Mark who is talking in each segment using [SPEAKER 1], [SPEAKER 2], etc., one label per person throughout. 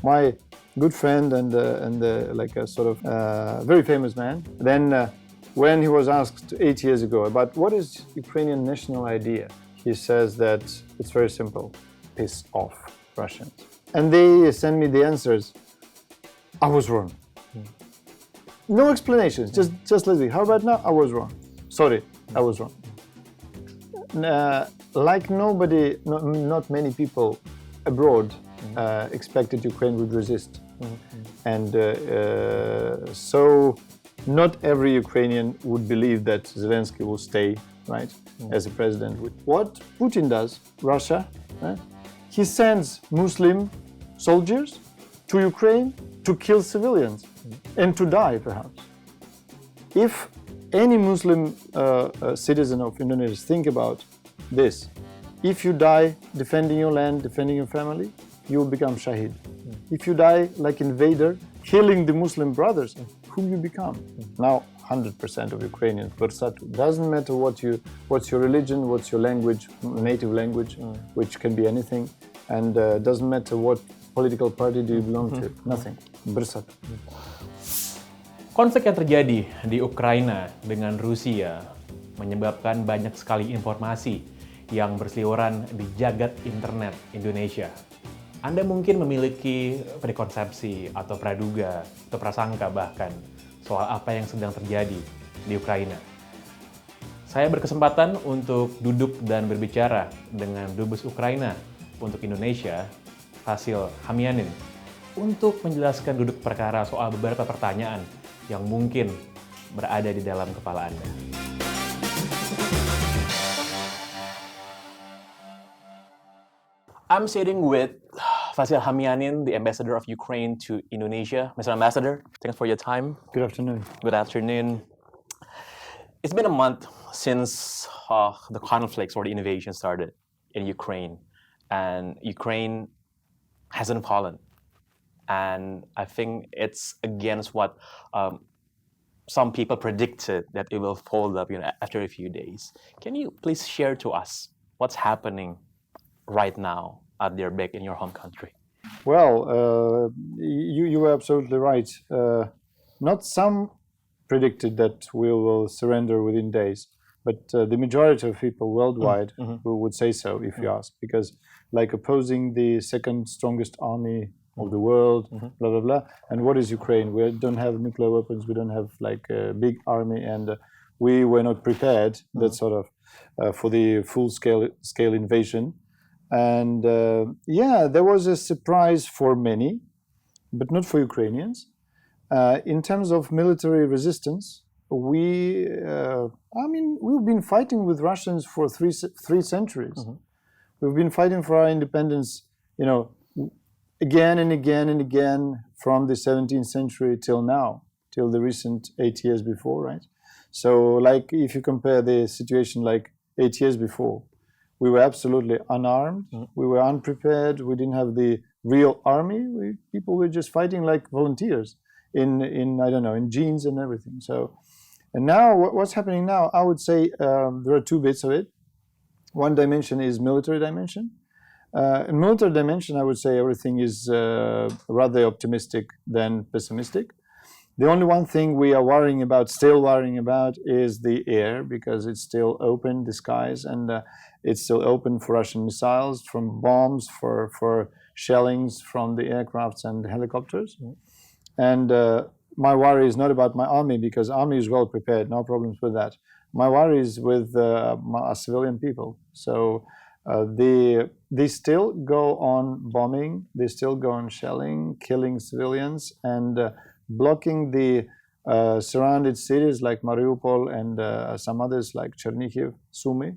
[SPEAKER 1] my good friend and like a sort of very famous man. Then when he was asked 8 years ago about what is Ukrainian national idea, he says that it's very simple: piss off Russians. And they send me the answers. I was wrong. No explanations, just let's see. How about now? I was wrong. Sorry, I was wrong. Like nobody, not many people abroad expected Ukraine would resist. And so not every Ukrainian would believe that Zelensky will stay, right, as a president. What Putin does, Russia, right, he sends Muslim soldiers to Ukraine to kill civilians and to die, perhaps. If any Muslim citizen of Indonesia think about this, if you die defending your land, defending your family, you will become Shahid. If you die like invader, killing the Muslim brothers, whom you become? Now, 100% of Ukrainians, satu. Doesn't matter what's your religion, what's your language, native language, which can be anything, and doesn't matter what political party do you belong to, nothing. Bersatu.
[SPEAKER 2] Konflik yang terjadi di Ukraina dengan Rusia menyebabkan banyak sekali informasi yang berseliweran di jagat internet Indonesia. Anda mungkin memiliki prekonsepsi atau praduga atau prasangka bahkan soal apa yang sedang terjadi di Ukraina. Saya berkesempatan untuk duduk dan berbicara dengan Dubes Ukraina untuk Indonesia, Vasyl Hamianin, untuk menjelaskan duduk perkara soal beberapa pertanyaan yang mungkin berada di dalam kepala Anda. I'm sitting with Vasyl Hamianin, the ambassador of Ukraine to Indonesia. Mr. Ambassador, thanks for your time.
[SPEAKER 1] Good afternoon.
[SPEAKER 2] Good afternoon. It's been a month since the conflicts or the invasion started in Ukraine, and Ukraine hasn't fallen. And I think it's against what some people predicted, that it will fold up, after a few days. Can you please share to us what's happening right now out there back in your home country?
[SPEAKER 1] Well, you were absolutely right. Not some predicted that we will surrender within days, but the majority of people worldwide who would say so if you ask, because like opposing the second strongest army of the world, blah, blah, blah. And what is Ukraine? We don't have nuclear weapons, we don't have like a big army, and we were not prepared, that sort of, for the full-scale invasion. And there was a surprise for many, but not for Ukrainians. In terms of military resistance, we've been fighting with Russians for three centuries. We've been fighting for our independence, again and again and again from the 17th century till now, till the recent 8 years before, right? So, like, if you compare the situation like 8 years before, we were absolutely unarmed, we were unprepared, we didn't have the real army, people were just fighting like volunteers in jeans and everything. So, and now what's happening now, I would say there are two bits of it. One dimension is military dimension. In military dimension, I would say everything is rather optimistic than pessimistic. The only one thing we are still worrying about, is the air, because it's still open, the skies, and it's still open for Russian missiles, from bombs, for shellings from the aircrafts and helicopters. And my worry is not about my army, because army is well prepared, no problems with that. My worry is with my civilian people. So they still go on bombing, they still go on shelling, killing civilians, and blocking the surrounded cities like Mariupol and some others like Chernihiv, Sumy,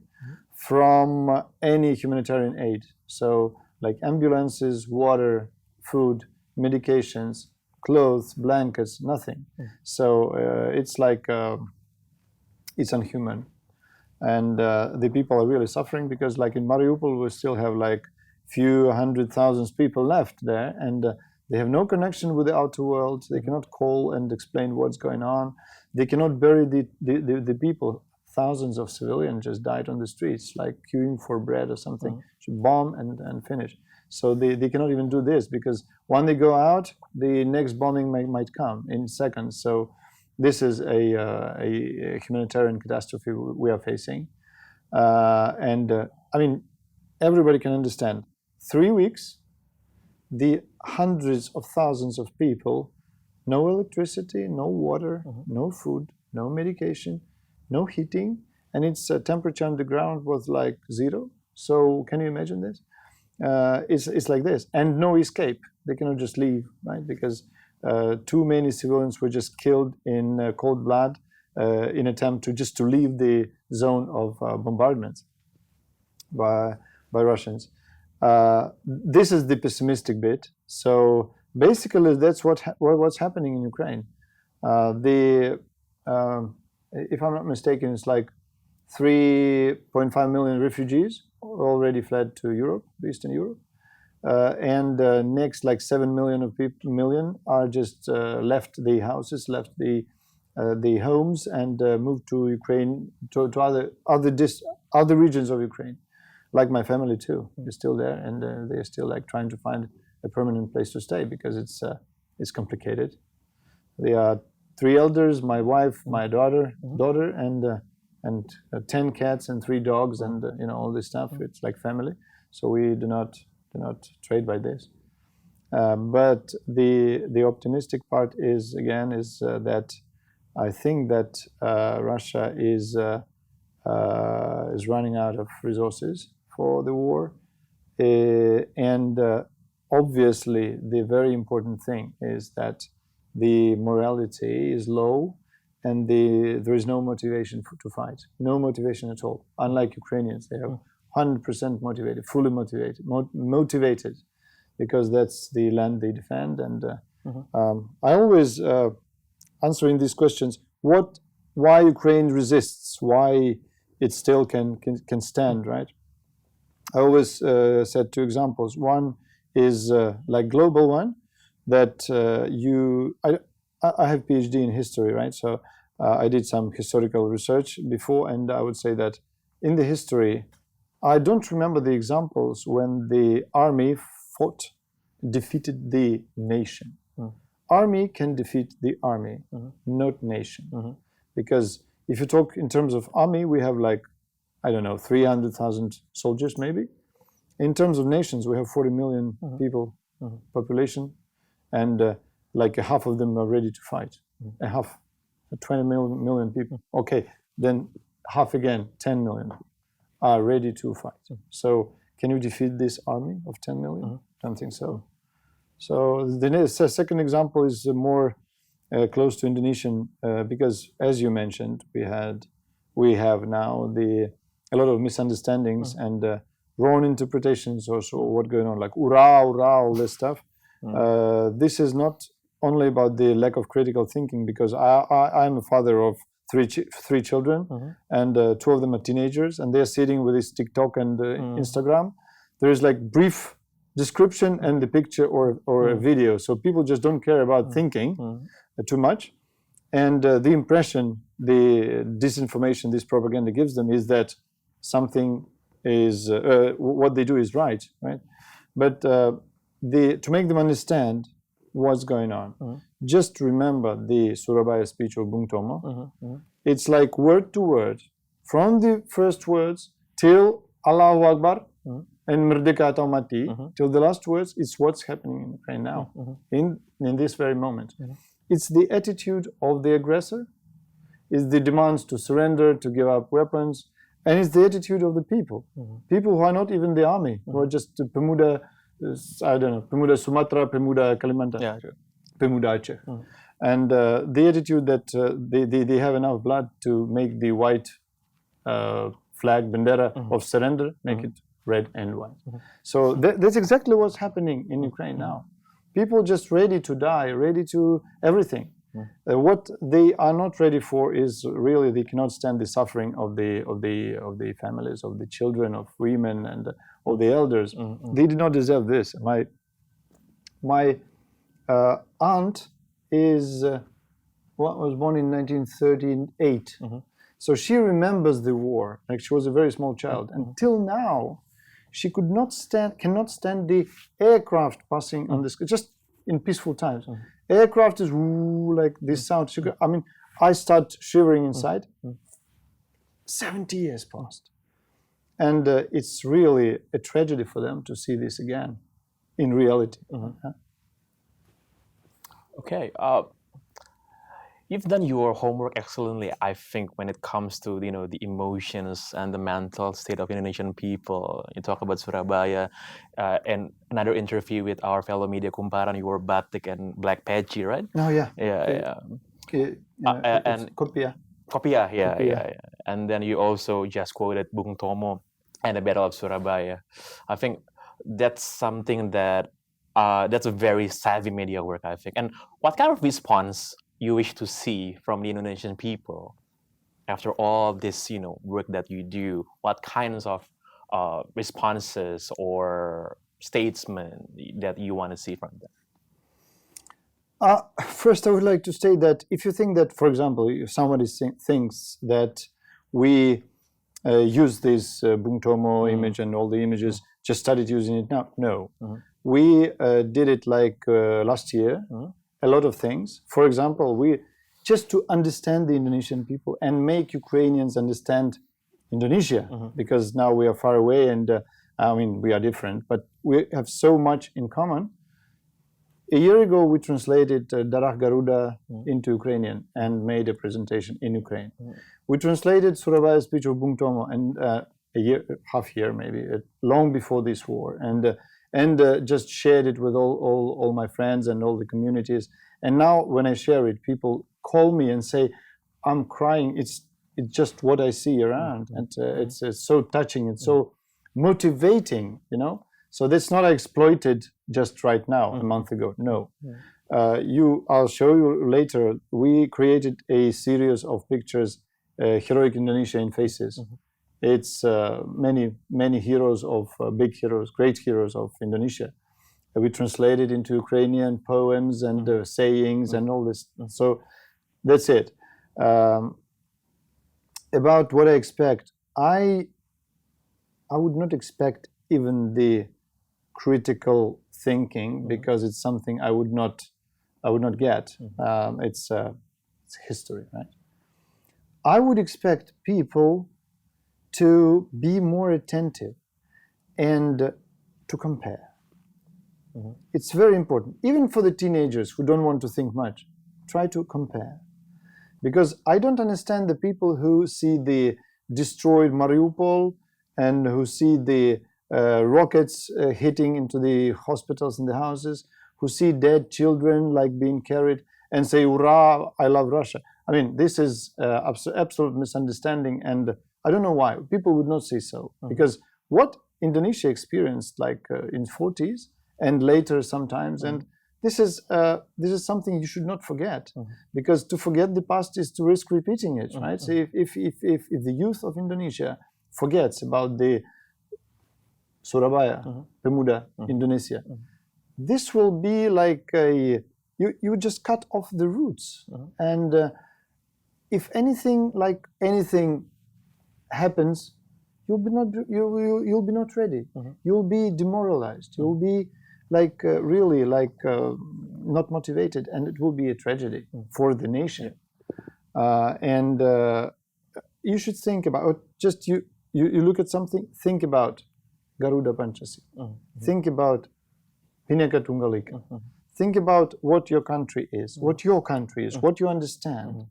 [SPEAKER 1] from any humanitarian aid. So like ambulances, water, food, medications, clothes, blankets, nothing. So it's like, it's unhuman. And the people are really suffering, because like in Mariupol, we still have like few 100,000 people left there, and they have no connection with the outer world. They cannot call and explain what's going on. They cannot bury the people. Thousands of civilians just died on the streets, like queuing for bread or something. Bomb and finish. So they cannot even do this, because when they go out, the next bombing might come in seconds. So this is a humanitarian catastrophe we are facing. I mean, everybody can understand. 3 weeks, the hundreds of thousands of people, no electricity, no water, no food, no medication, no heating, and its temperature on the ground was like 0. So can you imagine this? It's like this, and no escape. They cannot just leave, right? Because too many civilians were just killed in cold blood in attempt to leave the zone of bombardment by Russians. This is the pessimistic bit. So basically, that's what's happening in Ukraine. If I'm not mistaken, it's like 3.5 million refugees already fled to Europe, Eastern Europe, and next, like 7 million are just left the houses, left the homes, and moved to Ukraine, to other regions of Ukraine. Like my family too, is still there, and they're still like trying to find a permanent place to stay, because it's complicated. There are 3 elders, my wife, my daughter, and 10 cats and 3 dogs, and all this stuff. It's like family, so we do not trade by this. But the optimistic part is that I think that Russia is running out of resources for the war, and obviously the very important thing is that the morality is low, and there is no motivation to fight, no motivation at all. Unlike Ukrainians, they are 100% motivated, fully motivated, because that's the land they defend. And I always answering these questions: why Ukraine resists, why it still can stand, right? I always said 2 examples. One is like global one, that I have PhD in history, right? So I did some historical research before, and I would say that in the history, I don't remember the examples when the army defeated the nation. Army can defeat the army, not nation. Because if you talk in terms of army, we have like, I don't know, 300,000 soldiers maybe. In terms of nations, we have 40 million people, population, and like half of them are ready to fight. A half, 20 million people. Okay, then half again, 10 million are ready to fight. So can you defeat this army of 10 million? Don't think so. So the second example is more close to Indonesian, because as you mentioned, we have now a lot of misunderstandings and wrong interpretations also what's going on, like ura, all this stuff. This is not only about the lack of critical thinking, because I'm a father of three children, and 2 of them are teenagers, and they're sitting with this TikTok and Instagram. There is like brief description and the picture or a video, so people just don't care about thinking too much, and the impression the disinformation, this propaganda gives them is that something is what they do is right? But to make them understand what's going on, just remember the Surabaya speech of Bung Tomo. It's like word to word, from the first words till Allahu Akbar and Merdeka atau mati, till the last words. It's what's happening in Ukraine now, in this very moment. It's the attitude of the aggressor, it's the demands to surrender, to give up weapons, and it's the attitude of the people. People who are not even the army, who are just Pemuda, I don't know, Pemuda Sumatra, Pemuda Kalimantan, Pemuda Aceh. And the attitude that they have enough blood to make the white flag, bandera of surrender, make it red and white. So that's exactly what's happening in Ukraine now. People just ready to die, ready to everything. What they are not ready for is really they cannot stand the suffering of the families, of the children, of women, and of the elders. They did not deserve this. My aunt is was born in 1938, so she remembers the war. Like, she was a very small child. Until now, She cannot stand the aircraft passing on the sky, just in peaceful times. Aircraft is like this sound. I start shivering inside. 70 years passed. And it's really a tragedy for them to see this again, in reality.
[SPEAKER 3] Okay. You've done your homework excellently, I think, when it comes to the emotions and the mental state of Indonesian people. You talk about Surabaya, and another interview with our fellow media kumpulan, you were batik and black peci, right?
[SPEAKER 1] Oh yeah.
[SPEAKER 3] And
[SPEAKER 1] Kopia.
[SPEAKER 3] Kopia, yeah. And then you also just quoted Bung Tomo and the Battle of Surabaya. I think that's something that that's a very savvy media work, I think. And what kind of response you wish to see from the Indonesian people after all this, work that you do? What kinds of responses or statements that you want to see from them?
[SPEAKER 1] First, I would like to say that if you think that, for example, if somebody thinks that we use this Bung Tomo image and all the images, just started using it now, no. We did it like last year, a lot of things. For example, we just to understand the Indonesian people and make Ukrainians understand Indonesia, because now we are far away and we are different, but we have so much in common. A year ago, we translated Darah Garuda into Ukrainian and made a presentation in Ukraine. We translated Surabaya speech of Bung Tomo and half year maybe, long before this war, and just shared it with all my friends and all the communities. And now when I share it, people call me and say, I'm crying, it's just what I see around. And it's so touching and so motivating, So that's not exploited just right now, a month ago, no. I'll show you later, we created a series of pictures, Heroic Indonesia in Faces. It's many heroes of big heroes, great heroes of Indonesia. We translated into Ukrainian poems and sayings and all this. So that's it. About what I expect, I would not expect even the critical thinking, because it's something I would not get. It's history, right? I would expect people to be more attentive and to compare. It's very important, even for the teenagers who don't want to think much. Try to compare, because I don't understand the people who see the destroyed Mariupol and who see the rockets hitting into the hospitals and the houses, who see dead children like being carried and say, "Hurrah, I love Russia." This is absolute misunderstanding, and I don't know why people would not say so. Because what Indonesia experienced like in 40s and later sometimes, and this is something you should not forget, because to forget the past is to risk repeating it, right? So if the youth of Indonesia forgets about the Surabaya, Pemuda, Indonesia, this will be like you just cut off the roots. And if anything happens, you'll be not ready. You'll be demoralized. You'll be really not motivated, and it will be a tragedy for the nation. And you should think about you look at something. Think about Garuda Pancasila. Think about Bhinneka Tunggal Ika. Think about what your country is, what you understand.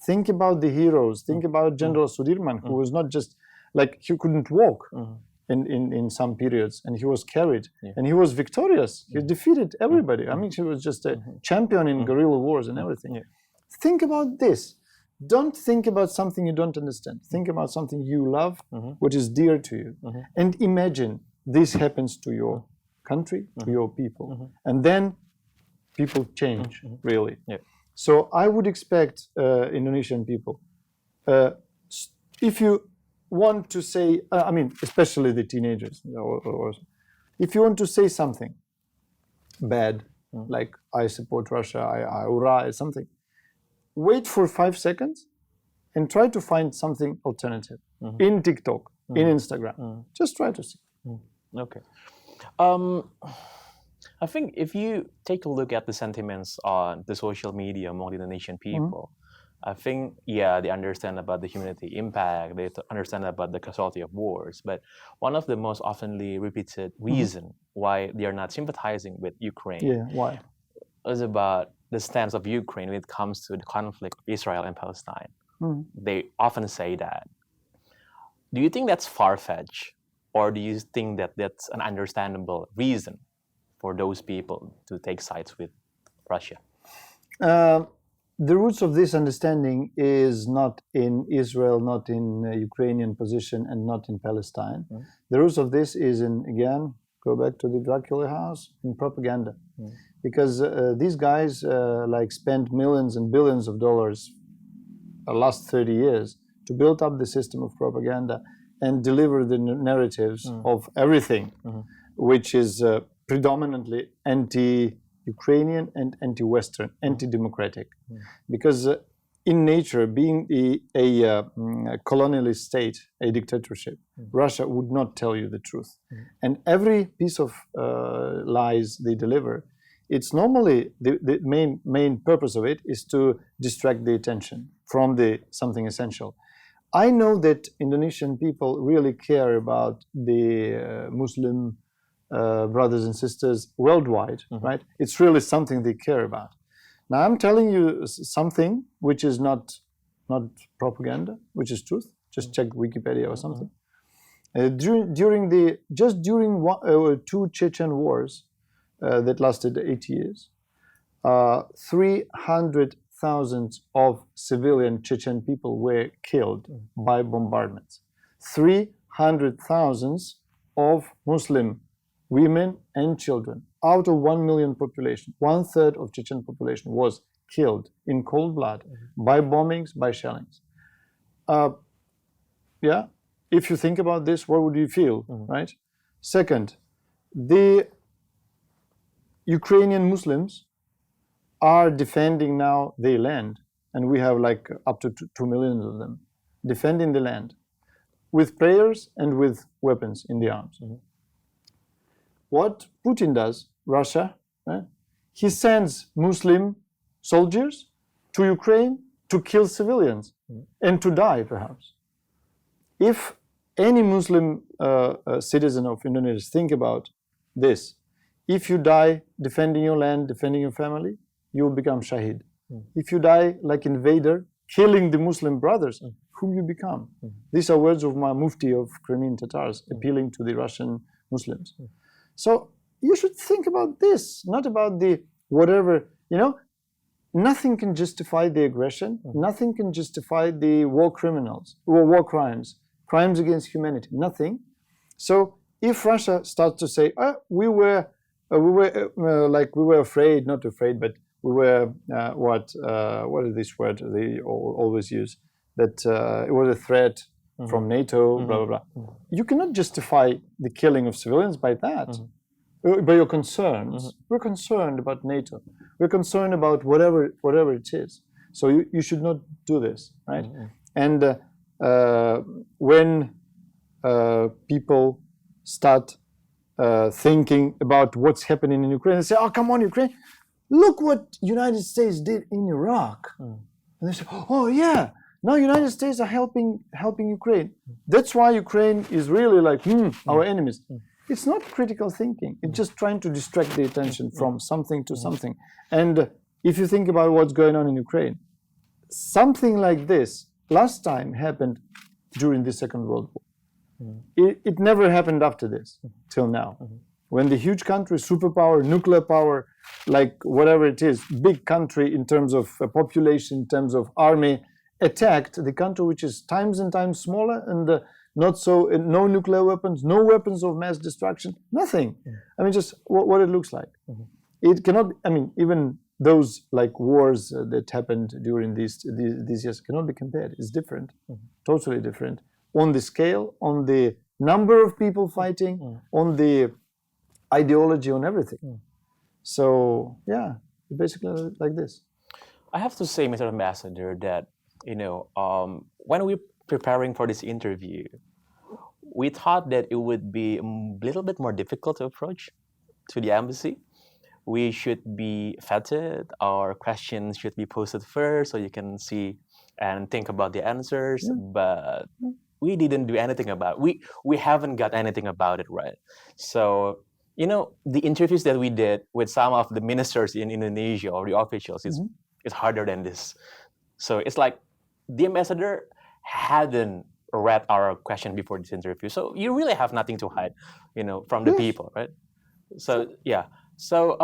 [SPEAKER 1] Think about the heroes. Think about General Sudirman, who was not just he couldn't walk in some periods, and he was carried, and he was victorious. He defeated everybody. He was just a champion in guerrilla wars and everything. Think about this. Don't think about something you don't understand. Think about something you love, what is dear to you, and imagine this happens to your country, to your people, and then people change, really. So I would expect Indonesian people, if you want to say, especially the teenagers, or if you want to say something bad, like I support Russia, I hurrah, something, wait for 5 seconds and try to find something alternative in TikTok, in Instagram. Just try to see.
[SPEAKER 3] Okay. Um, I think if you take a look at the sentiments on the social media among the Indonesian people, I think, yeah, they understand about the humanity impact, they understand about the casualty of wars, but one of the most oftenly repeated reason why they are not sympathizing with Ukraine
[SPEAKER 1] Yeah, why?
[SPEAKER 3] is about the stance of Ukraine when it comes to the conflict of Israel and Palestine. They often say that. Do you think that's far-fetched, or do you think that that's an understandable reason for those people to take sides with Russia?
[SPEAKER 1] The roots of this understanding is not in Israel, not in Ukrainian position, and not in Palestine. The roots of this is in, again, go back to the Dracula house, in propaganda. Because these guys spent millions and billions of dollars the last 30 years to build up the system of propaganda and deliver the narratives of everything, which is predominantly anti-Ukrainian and anti-Western, anti-democratic. Because in nature, being a colonialist state, a dictatorship, Russia would not tell you the truth. And every piece of lies they deliver, it's normally the main purpose of it is to distract the attention from something essential. I know that Indonesian people really care about the Muslim brothers and sisters worldwide, right? It's really something they care about. Now I'm telling you something which is not propaganda, which is truth. Just check Wikipedia or something. During two Chechen wars that lasted 8 years, 300,000 of civilian Chechen people were killed by bombardments. 300,000 of Muslim women and children out of 1 million population. 1/3 of Chechen population was killed in cold blood by bombings, by shellings. Yeah, if you think about this, what would you feel, right? Second, the Ukrainian Muslims are defending now their land, and we have up to 2 million of them defending the land with prayers and with weapons in the arms. What Putin does, Russia, right? He sends Muslim soldiers to Ukraine to kill civilians and to die, perhaps. If any Muslim citizen of Indonesia think about this, if you die defending your land, defending your family, you will become Shahid. If you die like invader, killing the Muslim brothers, whom you become. These are words of my Mufti of Crimean Tatars, appealing to the Russian Muslims. So you should think about this, not about the whatever, nothing can justify the aggression, nothing can justify the war criminals, or war crimes, crimes against humanity, nothing. So if Russia starts to say, we were afraid, not afraid, but we were, what is this word they always use, that it was a threat from NATO, blah, blah, blah. You cannot justify the killing of civilians by that, by your concerns. We're concerned about NATO. We're concerned about whatever it is. So you should not do this, right? And when people start thinking about what's happening in Ukraine, they say, oh, come on, Ukraine, look what United States did in Iraq. And they say, oh, yeah, now United States are helping Ukraine. That's why Ukraine is really our enemies. It's not critical thinking. It's just trying to distract the attention from something to something. And if you think about what's going on in Ukraine, something like this last time happened during the Second World War. It never happened after this, till now. When the huge country, superpower, nuclear power, whatever it is, big country in terms of population, in terms of army, attacked the country which is times and times smaller and no nuclear weapons, no weapons of mass destruction, nothing. I mean, just what it looks like. It cannot, even those wars that happened during these years cannot be compared. It's different, totally different. On the scale, on the number of people fighting, on the ideology, on everything. So, yeah, basically like this.
[SPEAKER 3] I have to say, Mr. Ambassador, that when we're preparing for this interview, we thought that it would be a little bit more difficult to approach to the embassy. We should be vetted, our questions should be posted first so you can see and think about the answers, but we didn't do anything about it. We haven't got anything about it, right? So, the interviews that we did with some of the ministers in Indonesia or the officials, it's harder than this. So it's like the ambassador hadn't read our question before this interview. So you really have nothing to hide, from the people, right? So, yeah. So,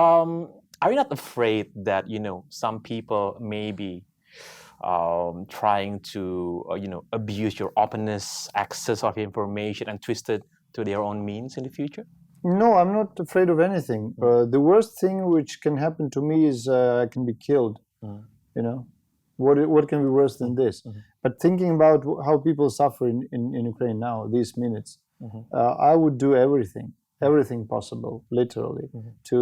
[SPEAKER 3] are you not afraid that, some people may be trying to, abuse your openness, access of information, and twist it to their own means in the future?
[SPEAKER 1] No, I'm not afraid of anything. The worst thing which can happen to me is I can be killed. What can be worse than this? But thinking about how people suffer in Ukraine now, these minutes, I would do everything possible, literally, to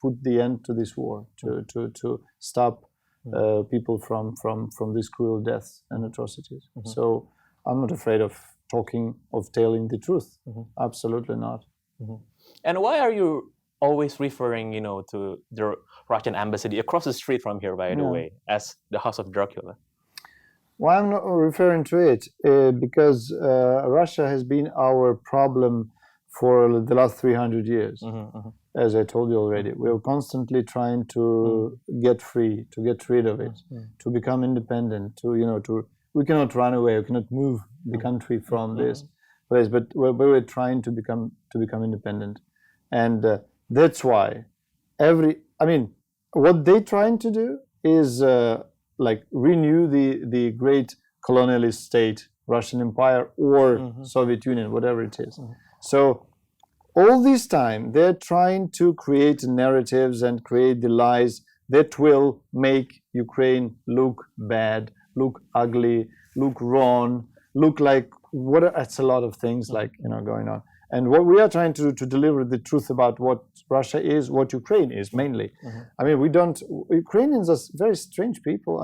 [SPEAKER 1] put the end to this war, to stop people from these cruel deaths and atrocities. So I'm not afraid of telling the truth. Absolutely not.
[SPEAKER 3] And why are you always referring, to the Russian embassy across the street from here, by the way, as the House of Dracula?
[SPEAKER 1] Why I'm not referring to it? Because Russia has been our problem for the last 300 years. As I told you already, we're constantly trying to get free, to get rid of it, to become independent. We cannot run away, we cannot move the country from this place, but we're trying to become independent, and that's why what they're trying to do is renew the great colonialist state, Russian Empire or Soviet Union, whatever it is. So all this time they're trying to create narratives and create the lies that will make Ukraine look bad, look ugly, look wrong, look like it's a lot of things going on. And what we are trying to do to deliver the truth about what Russia is, what Ukraine is mainly. Ukrainians are very strange people.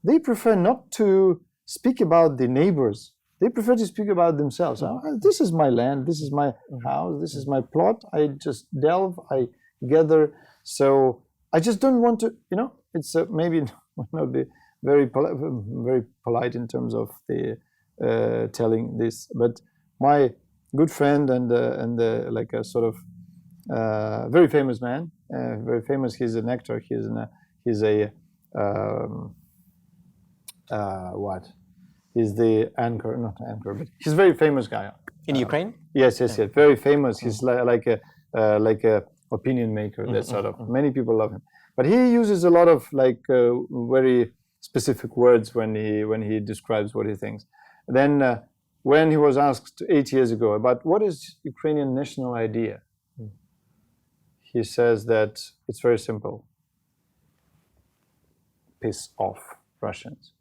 [SPEAKER 1] They prefer not to speak about the neighbors. They prefer to speak about themselves. This is my land, this is my house, this is my plot. I just delve, I gather. So I just don't want to, it's maybe not the very polite in terms of the telling this, but my good friend and like a sort of very famous man, very famous. He's an actor. He's the anchor, not anchor, but he's a very famous guy
[SPEAKER 3] in Ukraine.
[SPEAKER 1] Yes, very famous. He's like a opinion maker. That sort of. Many people love him, but he uses a lot of very specific words when he describes what he thinks. Then when he was asked 8 years ago about what is Ukrainian national idea, he says that it's very simple. Piss off Russians.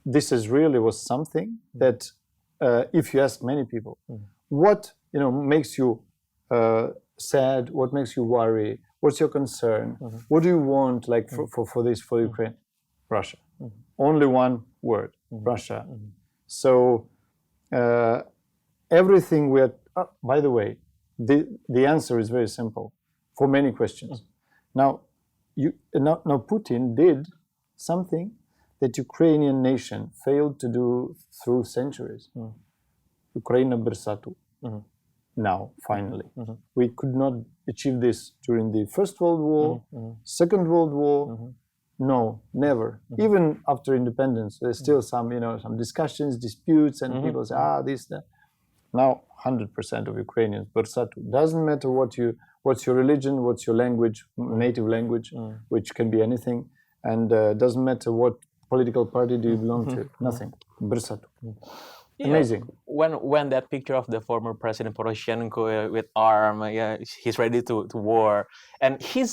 [SPEAKER 1] This was something that if you ask many people, what makes you sad, what makes you worry, what's your concern, what do you want for Ukraine? Russia. Only one word, Russia. So everything by the way, the answer is very simple for many questions. Now Putin did something that Ukrainian nation failed to do through centuries. Ukraina bersatu. Now, finally. We could not achieve this during the First World War, Second World War. No, never. Even after independence, there's still some discussions, disputes, and people say, this, that. Now, 100% of Ukrainians, bersatu. Doesn't matter what's your religion, what's your language, native language, which can be anything, and doesn't matter what political party do you belong to. Nothing. Bersatu. Amazing.
[SPEAKER 3] When that picture of the former President Poroshenko with arm, he's ready to war, and he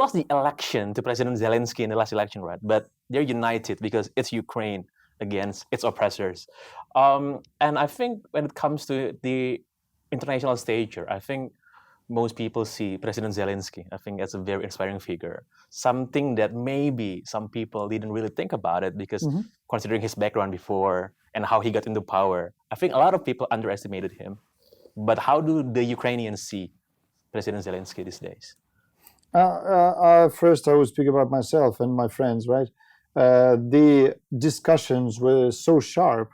[SPEAKER 3] lost the election to President Zelensky in the last election, right? But they're united because it's Ukraine against its oppressors. And I think when it comes to the international stage, I think most people see President Zelensky. I think that's a very inspiring figure. Something that maybe some people didn't really think about it because considering his background before and how he got into power. I think a lot of people underestimated him. But how do the Ukrainians see President Zelensky these days?
[SPEAKER 1] First, I would speak about myself and my friends, right? The discussions were so sharp,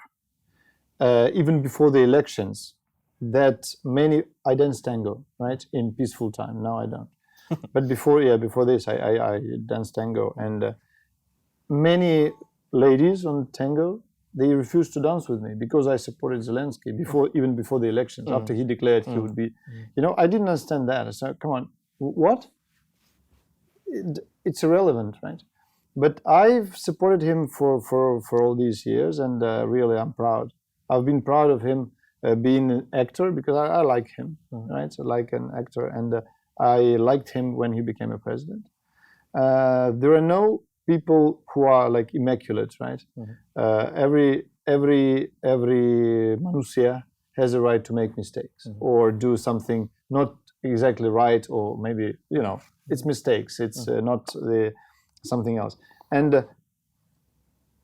[SPEAKER 1] even before the elections, that I danced tango, right, in peaceful time. Now I don't. But before this, I danced tango, and many ladies on tango, they refused to dance with me because I supported Zelensky even before the elections. After he declared he would be, I didn't understand that. I said, come on, what? It's irrelevant, right? But I've supported him for all these years, and really I'm proud. I've been proud of him being an actor because I like him, right? So like an actor, and I liked him when he became a president. There are no people who are like immaculate, right? Every manusia has a right to make mistakes or do something not exactly right, or maybe it's mistakes. It's not something else. And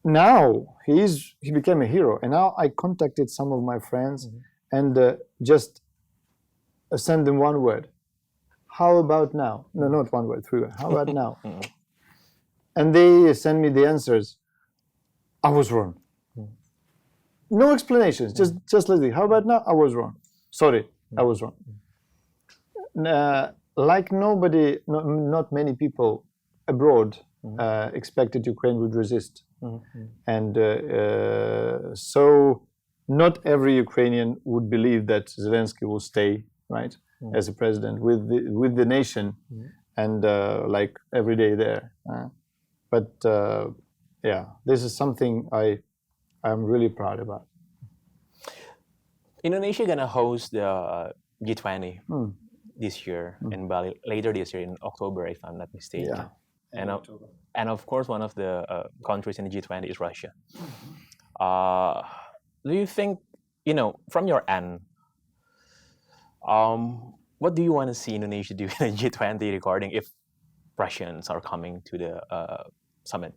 [SPEAKER 1] now he became a hero. And now I contacted some of my friends and just send them one word. How about now? No, not one word, 3 words. How about now? And they send me the answers. I was wrong. No explanations. Just like this. How about now? I was wrong. Sorry, I was wrong. Like nobody, not many people abroad expected Ukraine would resist. And so not every Ukrainian would believe that Zelensky will stay, right, as a president with the nation and like every day there. But yeah, this is something I'm really proud about.
[SPEAKER 3] Indonesia gonna host the G20 this year in Bali, later this year in October, if I'm not mistaken.
[SPEAKER 1] Yeah.
[SPEAKER 3] And of course, one of the countries in the G20 is Russia. Do you think, from your end, what do you want to see Indonesia do in the G20 regarding if Russians are coming to the summit?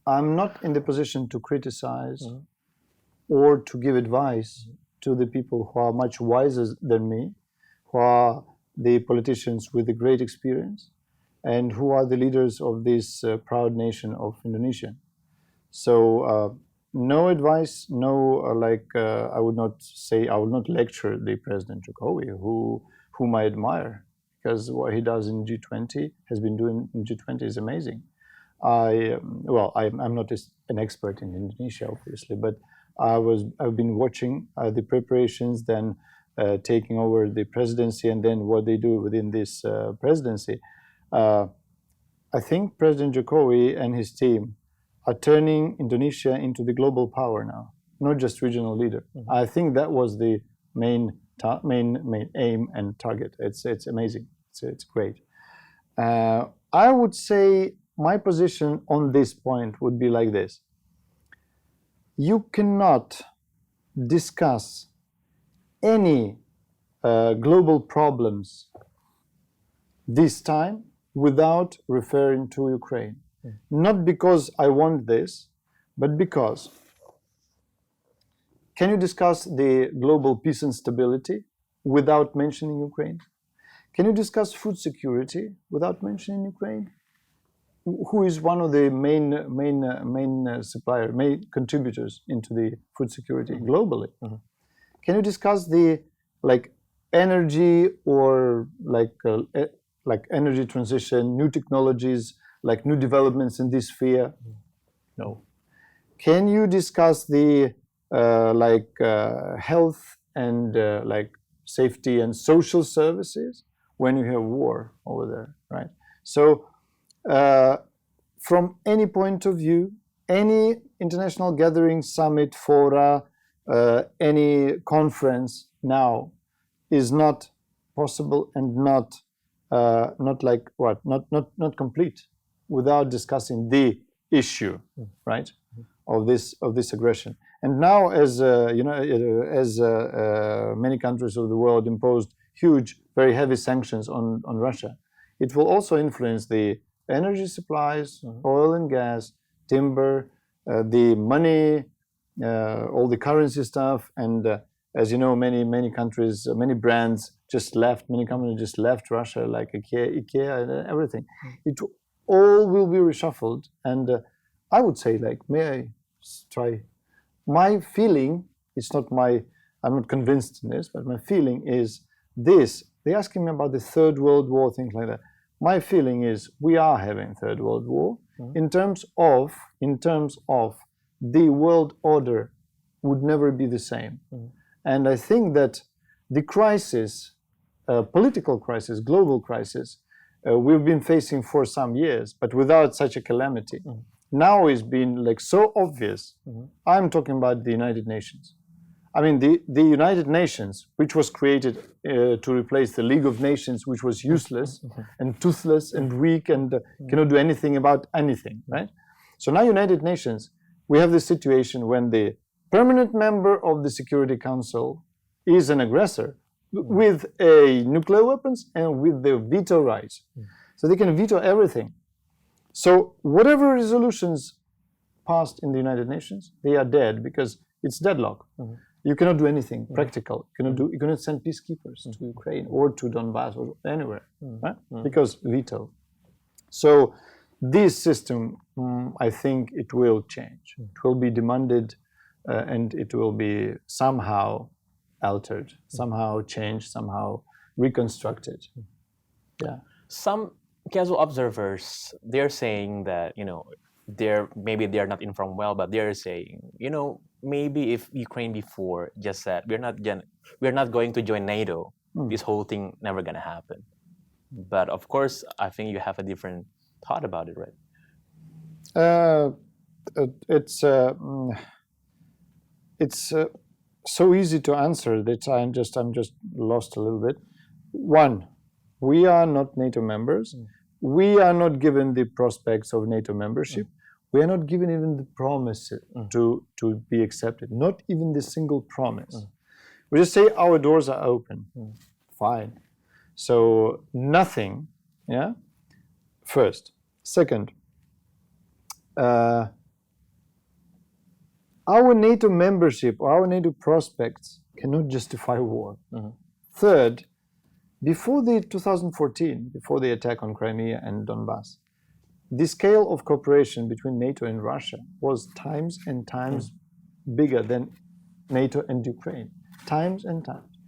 [SPEAKER 1] I'm not in the position to criticize or to give advice to the people who are much wiser than me, who are the politicians with a great experience, and who are the leaders of this proud nation of Indonesia. So no advice, I would not lecture the President Jokowi, whom I admire, because what he does in G20, has been doing in G20 is amazing. I'm not an expert in Indonesia, obviously, but I've been watching the preparations, then taking over the presidency, and then what they do within this presidency. I think President Jokowi and his team are turning Indonesia into the global power now, not just regional leader. I think that was the main aim and target. It's amazing. It's great. I would say my position on this point would be like this. You cannot discuss any global problems this time without referring to Ukraine. Not because I want this, but because can you discuss the global peace and stability without mentioning Ukraine? Can you discuss food security without mentioning Ukraine? Who is one of the main contributors into the food security globally? Can you discuss the energy or energy transition, new technologies, like new developments in this sphere? No. Can you discuss the health and safety and social services when you have war over there, right? So from any point of view, any international gathering, summit, fora, any conference now is not possible and not complete without discussing the issue, right, of this aggression. And now, as many countries of the world imposed huge, very heavy sanctions on Russia, it will also influence the energy supplies, oil and gas, timber, the money, all the currency stuff, and as you know, many countries, many brands just left, many companies just left Russia, like IKEA and everything. It all will be reshuffled, and I would say, like, may I try? My feeling, I'm not convinced in this, but my feeling is this. They're asking me about the Third World War, things like that. My feeling is we are having Third World War. In terms of the world order would never be the same. And I think that the crisis, political crisis, global crisis, we've been facing for some years, but without such a calamity. Now it's been like so obvious. I'm talking about the United Nations. I mean, the United Nations, which was created to replace the League of Nations, which was useless and toothless and weak and cannot do anything about anything, right? So now United Nations, we have this situation when the permanent member of the Security Council is an aggressor with a nuclear weapons and with the veto rights. So they can veto everything. So whatever resolutions passed in the United Nations, they are dead because it's deadlock. You cannot do anything practical. You cannot send peacekeepers to Ukraine or to Donbass or anywhere, right? Because veto. So this system, I think it will change. It will be demanded, and it will be somehow altered, somehow changed, somehow reconstructed. Yeah.
[SPEAKER 3] Some casual observers, they're saying that, maybe they're not informed well, but they're saying, maybe if Ukraine before just said we're not going to join NATO, this whole thing never gonna happen. But of course, I think you have a different thought about it, right?
[SPEAKER 1] It's so easy to answer that I'm just lost a little bit. One, we are not NATO members. We are not given the prospects of NATO membership. We are not given even the promise to be accepted. Not even the single promise. We just say our doors are open. Fine. So nothing. Yeah. First. Second. Our NATO membership or our NATO prospects cannot justify war. Third, before the 2014, before the attack on Crimea and Donbass, the scale of cooperation between NATO and Russia was times and times bigger than NATO and Ukraine. Times and times.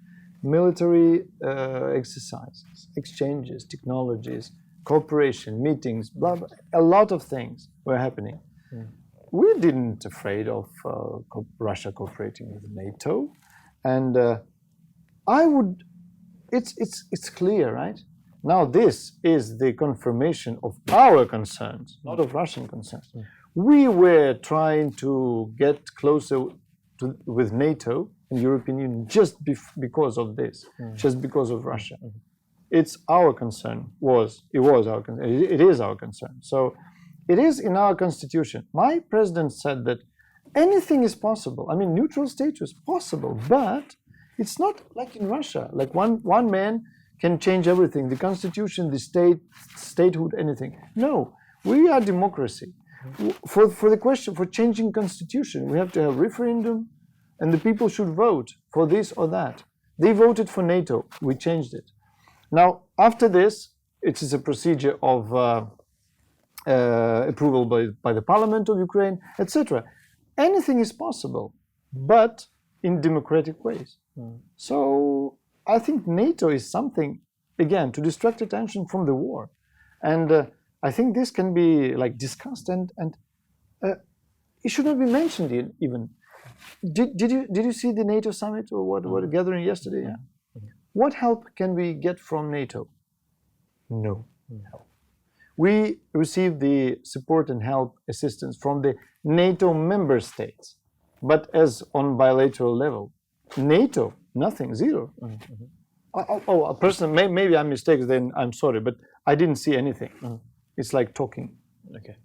[SPEAKER 1] Military exercises, exchanges, technologies, cooperation, meetings, blah, blah, a lot of things were happening. We didn't afraid of Russia cooperating with NATO, and it's clear, right? Now this is the confirmation of our concerns, not of Russian concerns. We were trying to get closer with NATO and European Union just because of this, just because of Russia. It's our concern. It is our concern. So it is in our constitution. My president said that anything is possible. I mean, neutral status possible, but it's not like in Russia. Like one man can change everything. The constitution, the statehood, anything. No, we are democracy. For the question for changing constitution, we have to have referendum, and the people should vote for this or that. They voted for NATO. We changed it. Now, after this, it is a procedure of approval by the parliament of Ukraine, etc. Anything is possible, but in democratic ways. So I think NATO is something, again, to distract attention from the war. And I think this can be like discussed and it should not be mentioned even. Did you see the NATO summit or what gathering yesterday? Yeah. What help can we get from NATO? No help. We receive the support and help assistance from the NATO member states, but as on bilateral level. NATO, nothing, zero. A person, maybe I'm mistaken, then I'm sorry, but I didn't see anything. It's like talking.
[SPEAKER 3] Okay.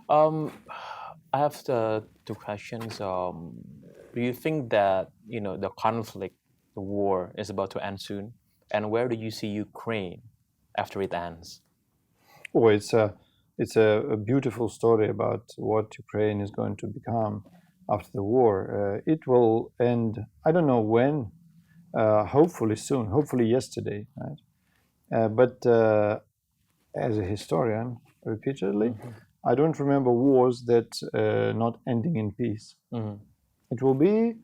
[SPEAKER 3] I have two questions. Do you think that the conflict, the war, is about to end soon? And where do you see Ukraine after it ends?
[SPEAKER 1] Oh, it's It's a beautiful story about what Ukraine is going to become after the war. It will end, I don't know when, hopefully soon, hopefully yesterday, right? But as a historian, repeatedly, I don't remember wars that not ending in peace. It will be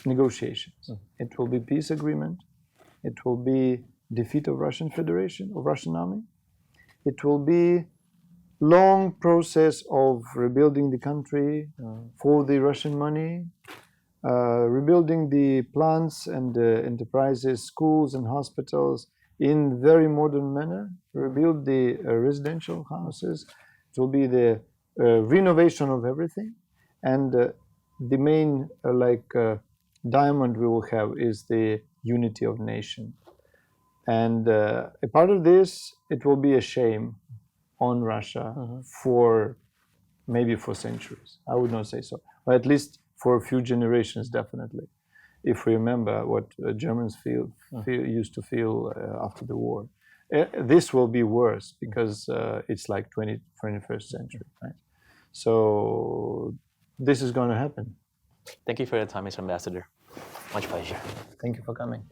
[SPEAKER 1] negotiations. It will be peace agreement. It will be defeat of Russian Federation, of Russian army. It will be long process of rebuilding the country for the Russian money, rebuilding the plants and enterprises, schools and hospitals in very modern manner, rebuild the residential houses. It will be the renovation of everything. And the main diamond we will have is the unity of nation. And a part of this, it will be a shame on Russia for maybe for centuries. I would not say so, but at least for a few generations, definitely. If we remember what Germans used to feel after the war, this will be worse because it's like 21st century, right? So this is going to happen.
[SPEAKER 3] Thank you for your time, Mr. Ambassador. Much pleasure.
[SPEAKER 1] Thank you for coming.